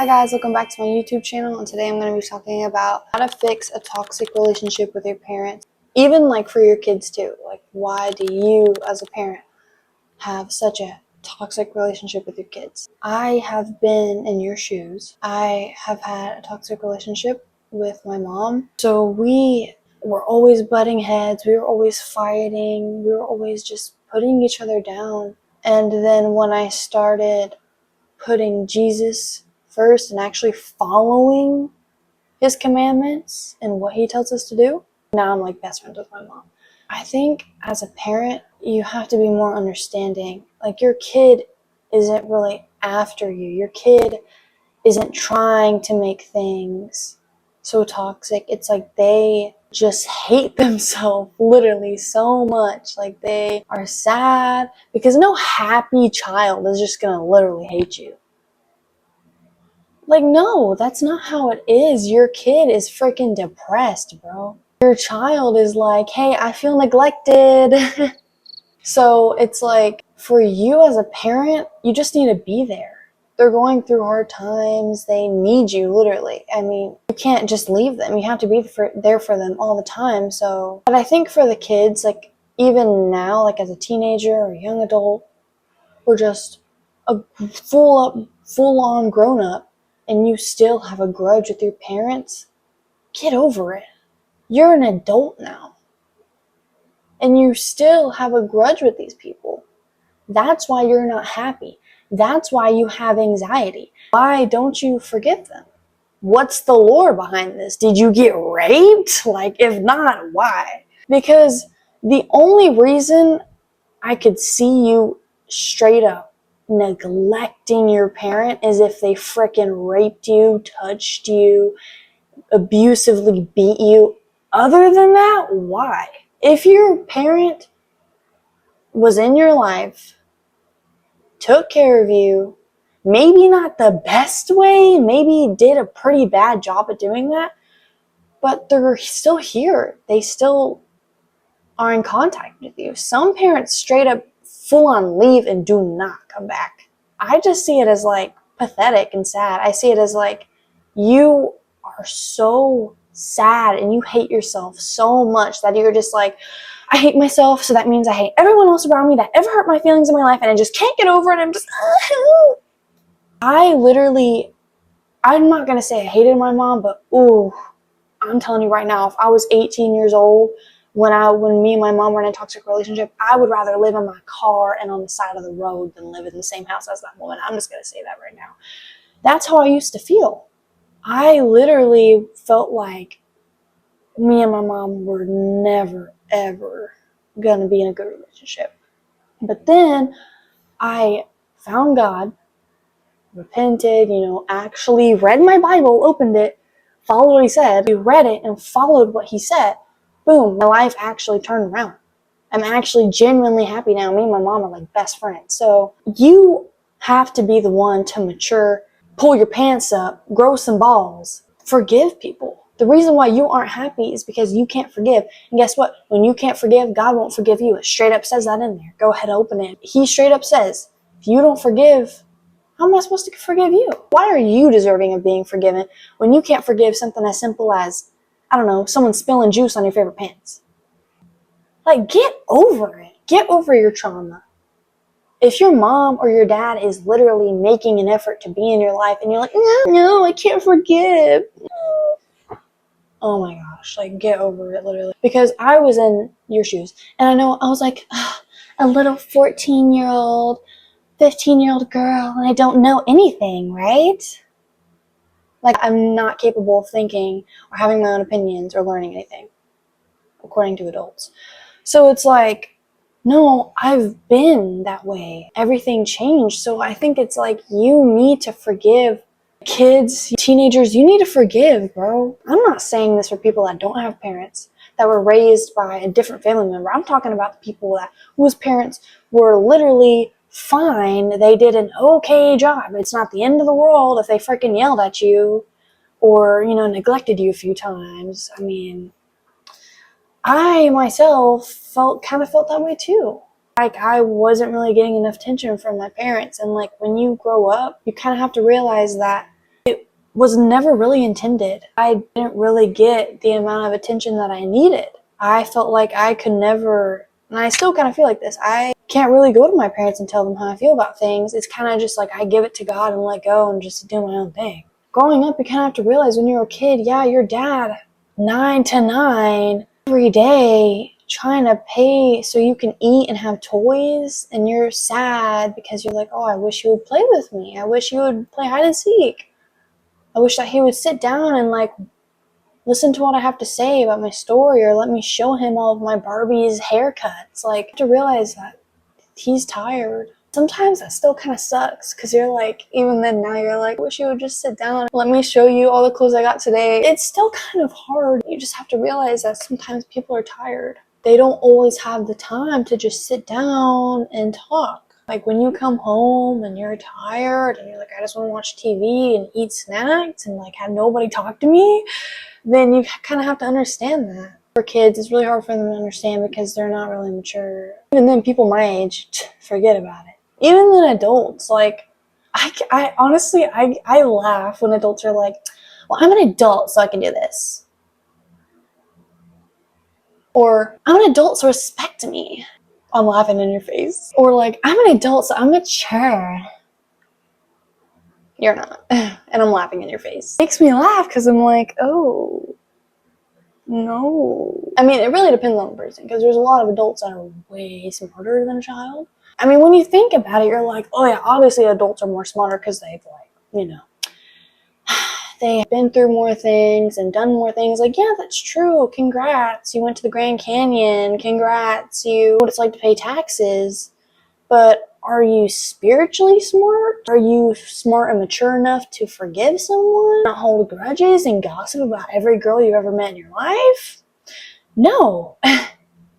Hi guys, welcome back to my YouTube channel, and today I'm going to be talking about how to fix a toxic relationship with your parents. Even like for your kids too. Like, why do you as a parent have such a toxic relationship with your kids? I have been in your shoes. I have had a toxic relationship with my mom. So we were always butting heads. We were always fighting. We were always just putting each other down. And then when I started putting Jesus first and actually following his commandments and what he tells us to do, now I'm like best friends with my mom. I think as a parent, you have to be more understanding. Like, your kid isn't really after you. Your kid isn't trying to make things so toxic. It's like they just hate themselves literally so much. Like, they are sad because no happy child is just gonna literally hate you. Like, no, that's not how it is. Your kid is freaking depressed, bro. Your child is like, hey, I feel neglected. So it's like, for you as a parent, you just need to be there. They're going through hard times. They need you, literally. I mean, you can't just leave them. You have to be there for them all the time. So, but I think for the kids, like, even now, like as a teenager or a young adult, or just a full-on grown-up, and you still have a grudge with your parents, get over it. You're an adult now. And you still have a grudge with these people. That's why you're not happy. That's why you have anxiety. Why don't you forgive them? What's the lore behind this? Did you get raped? Like, if not, why? Because the only reason I could see you straight up neglecting your parent is if they frickin' raped you, touched you, abusively beat you. Other than that, why? If your parent was in your life, took care of you, maybe not the best way, maybe did a pretty bad job at doing that, but they're still here. They still are in contact with you. Some parents straight up full on leave and do not come back. I just see it as like pathetic and sad. I see it as like, you are so sad and you hate yourself so much that you're just like, I hate myself, so that means I hate everyone else around me that ever hurt my feelings in my life, and I just can't get over it. I'm just I'm not gonna say I hated my mom, but ooh, I'm telling you right now, if I was 18 years old when me and my mom were in a toxic relationship, I would rather live in my car and on the side of the road than live in the same house as that woman. I'm just gonna say that right now. That's how I used to feel. I literally felt like me and my mom were never, ever gonna be in a good relationship. But then I found God, repented, actually read my Bible, opened it, followed what he said. We read it and followed what he said. Boom, my life actually turned around. I'm actually genuinely happy now. Me and my mom are like best friends. So you have to be the one to mature, pull your pants up, grow some balls, forgive people. The reason why you aren't happy is because you can't forgive. And guess what? When you can't forgive, God won't forgive you. It straight up says that in there. Go ahead, open it. He straight up says, if you don't forgive, how am I supposed to forgive you? Why are you deserving of being forgiven when you can't forgive something as simple as, I don't know, someone spilling juice on your favorite pants? Like, get over it. Get over your trauma. If your mom or your dad is literally making an effort to be in your life and you're like, no, I can't forgive. Oh my gosh, like, get over it, literally. Because I was in your shoes, and I know I was like, a little 14-year-old, 15-year-old girl, and I don't know anything, right? Like, I'm not capable of thinking or having my own opinions or learning anything, according to adults. So it's like, no, I've been that way. Everything changed. So I think it's like, you need to forgive. Kids, teenagers, you need to forgive, bro. I'm not saying this for people that don't have parents, that were raised by a different family member. I'm talking about the people whose parents were literally fine. They did an okay job. It's not the end of the world if they freaking yelled at you or, neglected you a few times. I mean, I myself felt that way too. Like, I wasn't really getting enough attention from my parents. And like, when you grow up, you kind of have to realize that it was never really intended. I didn't really get the amount of attention that I needed. I felt like I could never, and I still kind of feel like this, I can't really go to my parents and tell them how I feel about things. It's kind of just like I give it to God and let go and just do my own thing. Growing up, you kind of have to realize when you're a kid, yeah, your dad, 9 to 9, every day, trying to pay so you can eat and have toys, and you're sad because you're like, oh, I wish you would play with me. I wish you would play hide and seek. I wish that he would sit down and like listen to what I have to say about my story, or let me show him all of my Barbie's haircuts. Like, you have to realize that he's tired. Sometimes that still kind of sucks because you're like, even then now you're like, I wish you would just sit down. Let me show you all the clothes I got today. It's still kind of hard. You just have to realize that sometimes people are tired. They don't always have the time to just sit down and talk. Like when you come home and you're tired and you're like, I just want to watch TV and eat snacks and like have nobody talk to me, then you kind of have to understand that. For kids, it's really hard for them to understand because they're not really mature. Even then, people my age, forget about it. Even then, adults, like, I honestly, I laugh when adults are like, well, I'm an adult, so I can do this. Or, I'm an adult, so respect me. I'm laughing in your face. Or like, I'm an adult, so I'm mature. You're not. And I'm laughing in your face. It makes me laugh because I'm like, oh, no. I mean, it really depends on the person because there's a lot of adults that are way smarter than a child. I mean, when you think about it, you're like, oh yeah, obviously adults are more smarter because they've like, you know, they've been through more things and done more things. Like, yeah, that's true. Congrats. You went to the Grand Canyon. Congrats. You know what it's like to pay taxes. But are you spiritually smart? Are you smart and mature enough to forgive someone, not hold grudges and gossip about every girl you've ever met in your life? No.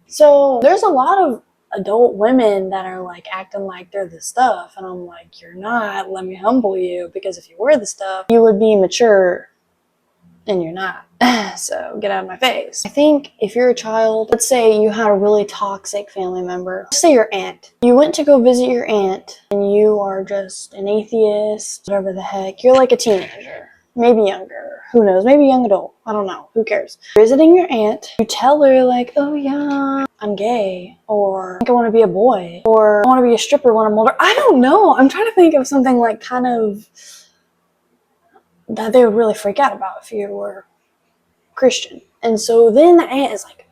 So there's a lot of adult women that are like acting like they're the stuff, and I'm like, you're not. Let me humble you, because if you were the stuff, you would be mature, and you're not. So get out of my face. I think if you're a child, let's say you had a really toxic family member, let's say your aunt. You went to go visit your aunt and you are just an atheist, whatever the heck. You're like a teenager, maybe younger, who knows, maybe young adult, I don't know, who cares. Visiting your aunt, you tell her like, oh yeah, I'm gay, or I think I want to be a boy, or I want to be a stripper when I'm older. I don't know. I'm trying to think of something like kind of that they would really freak out about if you were Christian. And so then the aunt is like,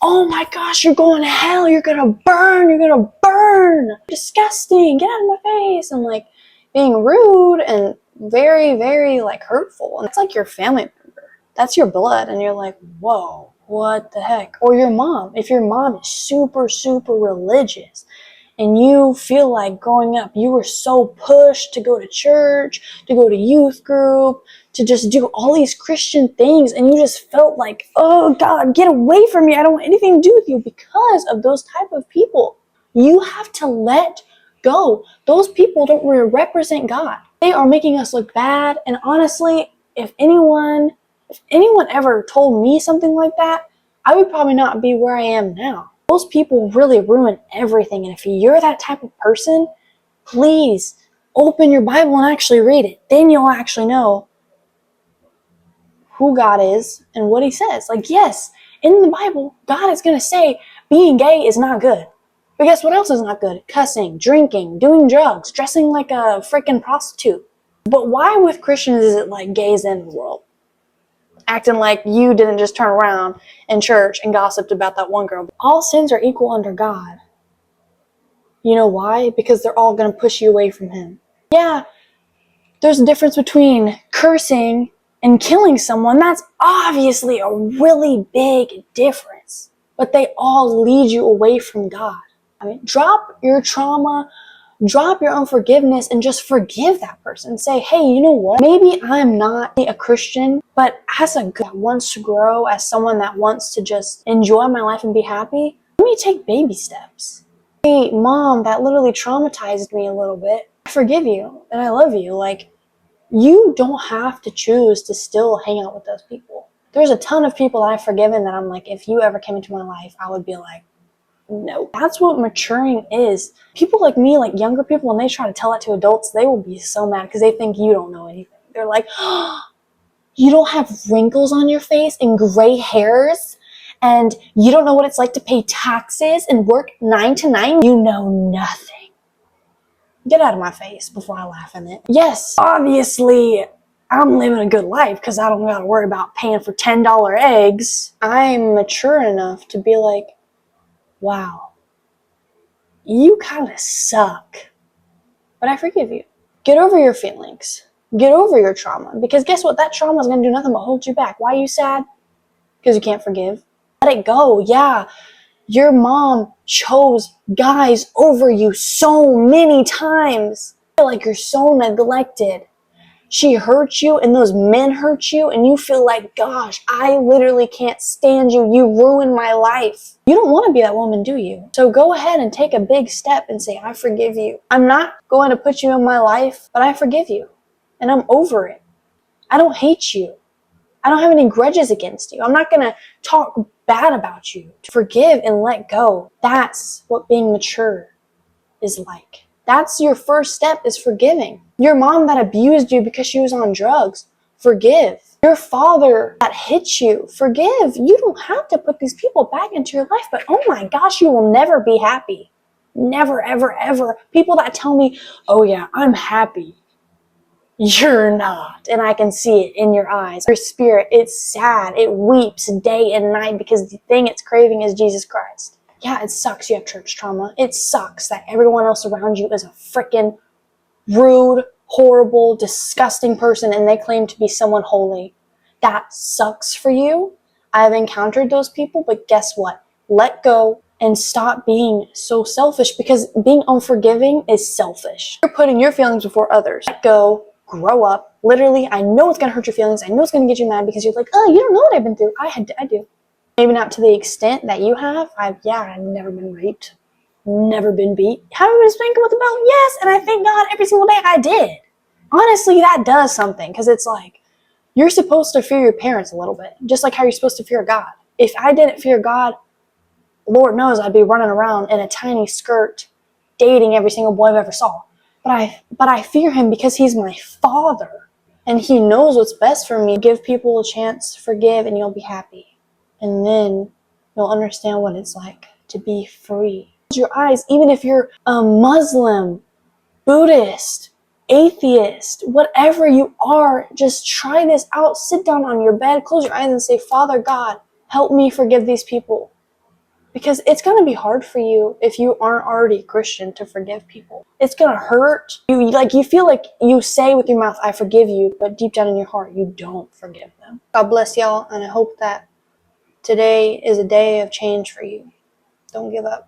oh my gosh, you're going to hell, you're gonna burn, disgusting, get out of my face, and like being rude and very, very like hurtful. And it's like your family member, that's your blood, and you're like, whoa, what the heck? Or your mom, if your mom is super, super religious, and you feel like growing up you were so pushed to go to church, to go to youth group, to just do all these Christian things, and you just felt like, oh God, get away from me, I don't want anything to do with you, because of those type of people. You have to let go. Those people don't represent God. They are making us look bad, and honestly, if anyone ever told me something like that, I would probably not be where I am now. Those people really ruin everything, and if you're that type of person, please open your Bible and actually read it. Then you'll actually know who God is and what he says. Like, yes, in the Bible, God is going to say being gay is not good. But guess what else is not good? Cussing, drinking, doing drugs, dressing like a freaking prostitute. But why with Christians is it like gay is the end of the world? Acting like you didn't just turn around in church and gossiped about that one girl. All sins are equal under God. You know why? Because they're all going to push you away from him. Yeah, there's a difference between cursing and killing someone. That's obviously a really big difference. But they all lead you away from God. I mean, drop your trauma, drop your unforgiveness, and just forgive that person. Say, hey, you know what? Maybe I'm not a Christian, but as a girl that wants to grow, as someone that wants to just enjoy my life and be happy, let me take baby steps. Hey, mom, that literally traumatized me a little bit. I forgive you and I love you. Like, you don't have to choose to still hang out with those people. There's a ton of people that I've forgiven that I'm like, if you ever came into my life, I would be like, no. That's what maturing is. People like me, like younger people, when they try to tell that to adults, they will be so mad because they think you don't know anything. They're like, oh, you don't have wrinkles on your face and gray hairs, and you don't know what it's like to pay taxes and work 9 to 9. You know nothing. Get out of my face before I laugh in it. Yes, obviously, I'm living a good life because I don't gotta worry about paying for $10 eggs. I'm mature enough to be like, wow, you kind of suck, but I forgive you. Get over your feelings. Get over your trauma, because guess what? That trauma is going to do nothing but hold you back. Why are you sad? Because you can't forgive. Let it go. Yeah, your mom chose guys over you so many times. I feel like you're so neglected. She hurt you and those men hurt you and you feel like, gosh, I literally can't stand you. You ruined my life. You don't want to be that woman, do you? So go ahead and take a big step and say, I forgive you. I'm not going to put you in my life, but I forgive you. And I'm over it. I don't hate you. I don't have any grudges against you. I'm not going to talk bad about you. Forgive and let go. That's what being mature is like. That's your first step, is forgiving. Your mom that abused you because she was on drugs, forgive. Your father that hit you, forgive. You don't have to put these people back into your life, but oh my gosh, you will never be happy. Never, ever, ever. People that tell me, oh yeah, I'm happy. You're not, and I can see it in your eyes. Your spirit, it's sad. It weeps day and night because the thing it's craving is Jesus Christ. Yeah, it sucks you have church trauma. It sucks that everyone else around you is a freaking rude, horrible, disgusting person and they claim to be someone holy. That sucks for you. I've encountered those people, but guess what? Let go and stop being so selfish, because being unforgiving is selfish. You're putting your feelings before others. Let go. Grow up. Literally, I know it's going to hurt your feelings. I know it's going to get you mad because you're like, oh, you don't know what I've been through. I do. Maybe not to the extent that you have. I've never been raped. Never been beat. Have I been spanked with a belt? Yes, and I thank God every single day I did. Honestly, that does something, because it's like, you're supposed to fear your parents a little bit, just like how you're supposed to fear God. If I didn't fear God, Lord knows I'd be running around in a tiny skirt, dating every single boy I've ever saw. But I fear him because he's my father, and he knows what's best for me. Give people a chance, forgive, and you'll be happy. And then you'll understand what it's like to be free. Close your eyes, even if you're a Muslim, Buddhist, atheist, whatever you are, just try this out. Sit down on your bed, close your eyes and say, Father God, help me forgive these people. Because it's going to be hard for you if you aren't already a Christian to forgive people. It's going to hurt. You feel like you say with your mouth, I forgive you, but deep down in your heart, you don't forgive them. God bless y'all, and I hope that today is a day of change for you. Don't give up.